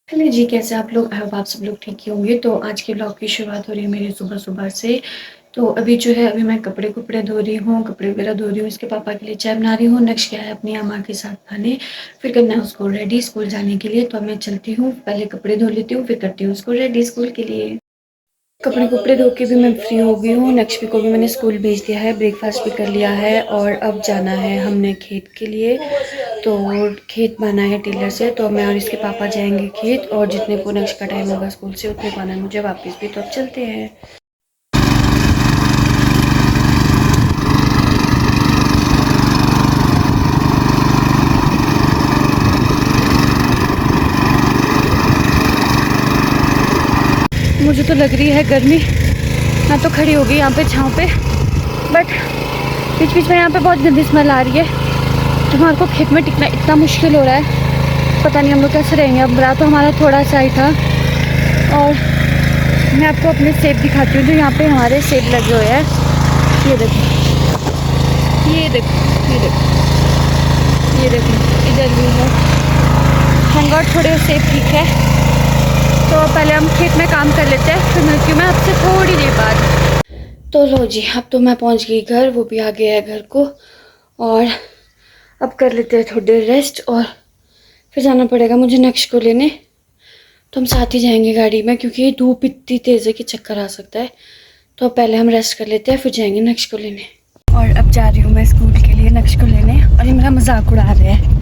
Hello जी, कैसे आप लोग? आई होप आप सब लोग ठीक ही होंगे। तो आज के ब्लॉग की शुरुआत हो रही है मेरी सुबह-सुबह से। तो अभी जो है, अभी मैं कपड़े-कुपड़े धो रही हूँ, कपड़े वगैरह धो रही हूँ, इसके पापा के लिए चाय बना रही हूँ। नेक्स्ट क्या है, अपनी अम्मा के साथ खाने, फिर करना है उसको रेडी स्कूल जाने के लिए। तो अब मैं चलती हूँ, पहले कपड़े धो लेती हूँ, फिर करती हूँ उसको रेडी स्कूल के लिए। कपड़े धो के भी मैं फ्री हो गई हूँ। नक्श को भी मैंने स्कूल भेज दिया है, ब्रेकफास्ट भी कर लिया है और अब जाना है हमने खेत के लिए। तो खेत बना है टेलर से, तो मैं और इसके पापा जाएंगे खेत, और जितने को नक्श का टाइम होगा स्कूल से उतने को आना है मुझे वापस भी। तो अब चलते हैं। मुझे तो लग रही है गर्मी, मैं तो खड़ी हो गई यहाँ पे छाँव पे, बट बीच बीच में यहाँ पे बहुत गंदी स्मेल आ रही है। तो हमारे को खेत में टिकना इतना मुश्किल हो रहा है, पता नहीं हम लोग कैसे रहेंगे। अब रात तो हमारा थोड़ा सा ही था। और मैं आपको अपने सेब दिखाती हूँ, जो यहाँ पे हमारे सेब लगे हुए हैं। ये देखो, ये देखो, ये देखो, ये देखो, इधर भी है। थैंक गॉड थोड़े सेब ठीक है। तो पहले हम खेत में काम कर लेते हैं, फिर मिलती हूँ मैं आपसे थोड़ी देर बाद। तो लो जी, अब तो मैं पहुँच गई घर, वो भी आ गया है घर को। और अब कर लेते हैं थोड़ी देर रेस्ट, और फिर जाना पड़ेगा मुझे नक्श को लेने। तो हम साथ ही जाएंगे गाड़ी में, क्योंकि धूप इतनी तेज़ है कि चक्कर आ सकता है। तो पहले हम रेस्ट कर लेते हैं, फिर जाएंगे नक्श को लेने। और अब जा रही हूँ मैं स्कूल के लिए नक्श को लेने, और ये मेरा मजाक उड़ा रहे हैं।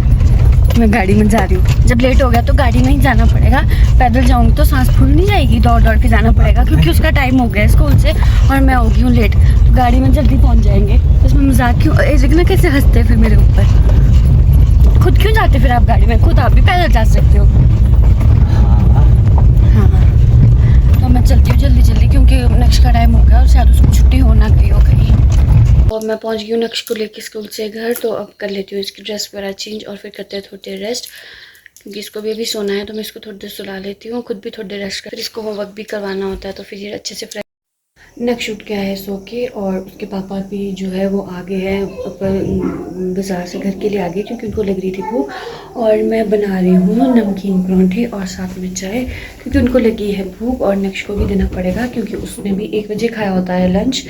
मैं गाड़ी में जा रही हूँ, जब लेट हो गया तो गाड़ी में ही जाना पड़ेगा। पैदल जाऊँगी तो सांस फूल नहीं जाएगी, दौड़ दौड़ के जाना पड़ेगा, क्योंकि उसका टाइम हो गया है स्कूल से और मैं हो गई हूँ लेट। तो गाड़ी में जल्दी पहुँच जाएंगे। तो इसमें मजाक क्यों, लेकिन ना कैसे हंसते हैं फिर मेरे ऊपर। खुद क्यों जाते फिर आप गाड़ी में? खुद आप भी पैदल जा सकते हो। हाँ, तो मैं चलती हूँ जल्दी जल्दी, क्योंकि नेक्स्ट का टाइम हो गया और शायद उसको छुट्टी हो ना गई हो कहीं। और मैं पहुँच गई हूँ नक्श को लेके स्कूल से घर। तो अब कर लेती हूँ इसकी ड्रेस वगैरह चेंज, और फिर करते हैं थोड़ी देर रेस्ट, क्योंकि इसको भी अभी सोना है। तो मैं इसको थोड़ी देर सुला लेती हूँ, खुद भी थोड़ी देर रेस्ट कर, फिर इसको होमवर्क भी करवाना होता है। तो फिर ये अच्छे से नक्श उठ गया है सो के, और उसके पापा भी जो है वो आगे हैं ऊपर, बाज़ार से घर के लिए आ गए, क्योंकि उनको लग रही थी भूख। और मैं बना रही हूँ नमकीन परांठे और साथ में चाय, क्योंकि उनको लगी है भूख, और नक्श को भी देना पड़ेगा, क्योंकि उसने भी 1 बजे खाया होता है लंच।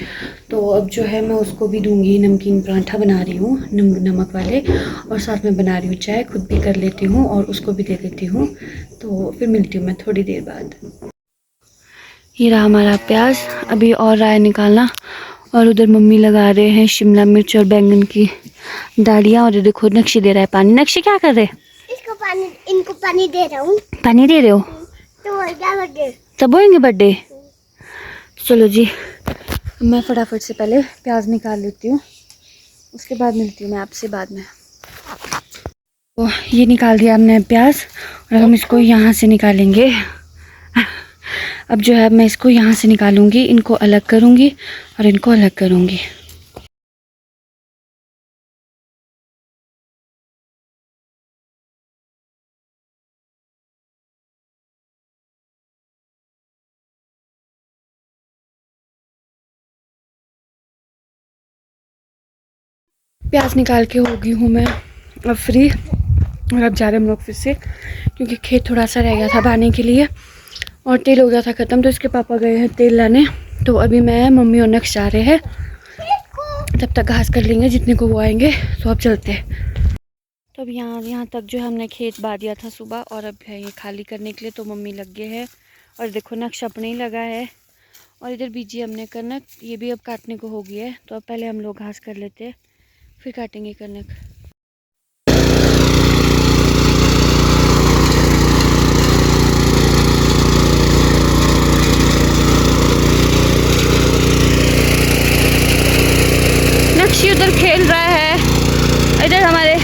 तो अब जो है मैं उसको भी दूंगी। नमकीन परांठा बना रही हूँ नमक वाले, और साथ में बना रही हूँ चाय, खुद भी कर लेती हूँ और उसको भी दे देती हूँ। तो फिर मिलती हूँ मैं थोड़ी देर बाद। ये रहा हमारा प्याज, अभी और रहा है निकालना। और उधर मम्मी लगा रहे हैं शिमला मिर्च और बैंगन की डालियाँ। और ये देखो नक्शे दे रहा है पानी। नक्शे क्या कर रहे? इसको पानी, इनको पानी दे रहा हूँ। पानी दे रहे हो? तो क्या बर्थडे तब होएंगे बर्थडे। चलो जी, मैं फटाफट से पहले प्याज निकाल लेती हूँ, उसके बाद मिलती हूँ मैं आपसे बाद में। तो ये निकाल दिया हमने प्याज, और हम इसको यहाँ से निकालेंगे। अब जो है मैं इसको यहाँ से निकालूंगी, इनको अलग करूँगी और इनको अलग करूँगी। प्याज निकाल के हो गई हूँ मैं अब फ्री। और अब जा रहे हम लोग फिर से, क्योंकि खेत थोड़ा सा रह गया था बाने के लिए, और तेल हो गया था ख़त्म। तो इसके पापा गए हैं तेल लाने। तो अभी मैं, मम्मी और नक्श जा रहे हैं, तब तक घास कर लेंगे जितने को वो आएंगे। तो अब चलते हैं। तो अब यहाँ तक जो हमने खेत बा दिया था सुबह, और अब है ये खाली करने के लिए। तो मम्मी लग गए हैं, और देखो नक्श अपने ही लगा है। और इधर बीजी हमने कनक, ये भी अब काटने को हो गई है। तो अब पहले हम लोग घास कर लेते हैं, फिर काटेंगे कनक। नक्शी उधर खेल रहा है, इधर हमारे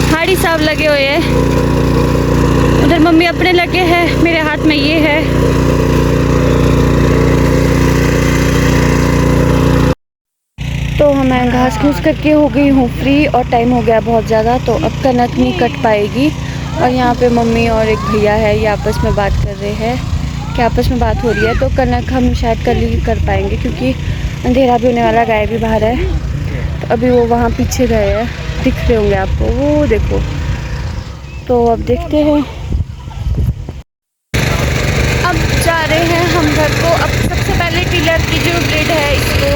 हाड़ी साहब लगे हुए हैं, उधर मम्मी अपने लगे हैं, मेरे हाथ में ये है। तो मैं घास घूस करके हो गई हूँ फ्री, और टाइम हो गया बहुत ज़्यादा। तो अब कनक नहीं कट पाएगी। और यहाँ पे मम्मी और एक भैया है, ये आपस में बात कर रहे हैं कि आपस में बात हो रही है। तो कनक हम शायद कल ही कर पाएंगे, क्योंकि अंधेरा भी होने वाला, गाय भी बाहर है। तो अभी वो वहाँ पीछे गए हैं, दिख रहे होंगे आपको, वो देखो। तो अब देखते हैं पिलर की जो ग्रिड है इसको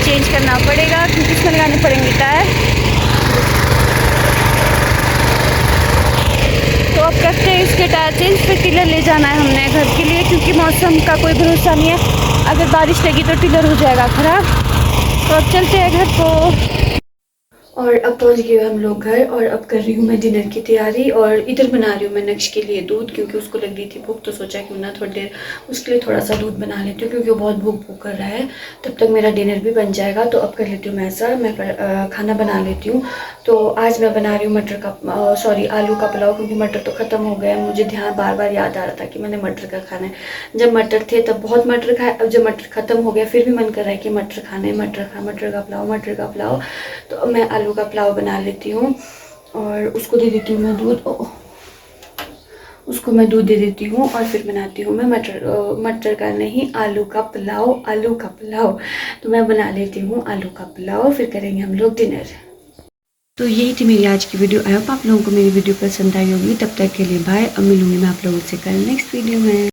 चेंज करना पड़ेगा क्योंकि इसमें लगाने पड़ेंगे टायर। तो अब करते हैं इसके टायर चेंज, फिर टिलर ले जाना है हमने घर के लिए क्योंकि मौसम का कोई भरोसा नहीं है, अगर बारिश लगी तो टिलर हो जाएगा ख़राब। तो अब चलते हैं घर को। और अब पहुंच गए हम लोग घर और अब कर रही हूँ मैं डिनर की तैयारी। और इधर बना रही हूँ मैं नक्श के लिए दूध क्योंकि उसको लग रही थी भूख, तो सोचा क्यों ना थोड़ी देर उसके लिए थोड़ा सा दूध बना लेती हूँ क्योंकि वो बहुत भूख कर रहा है। तब तक मेरा डिनर भी बन जाएगा। तो अब कर लेती हूँ मैं ऐसा, मैं खाना बना लेती हूँ। तो आज मैं बना रही हूँ आलू का पुलाव क्योंकि मटर तो ख़त्म हो गया है। मुझे ध्यान बार बार याद आ रहा था कि मैंने मटर का खाना है। जब मटर थे तब बहुत मटर खाए, अब जब मटर ख़त्म हो गया फिर भी मन कर रहा है कि मटर खाने, मटर का पुलाव। तो अब मैं आलू का पुलाव बना लेती हूँ और उसको दे देती हूँ मैं दूध, उसको मैं दूध दे देती हूँ और फिर बनाती हूँ मैं मटर का नहीं आलू का पुलाव। तो मैं बना लेती हूँ आलू का पुलाव, फिर करेंगे हम लोग डिनर। तो यही थी मेरी आज की वीडियो। आई होप आप लोगों को मेरी वीडियो पसंद आई होगी। तब तक के लिए बाय। अब मिलूंगी मैं आप लोगों से कल नेक्स्ट वीडियो में।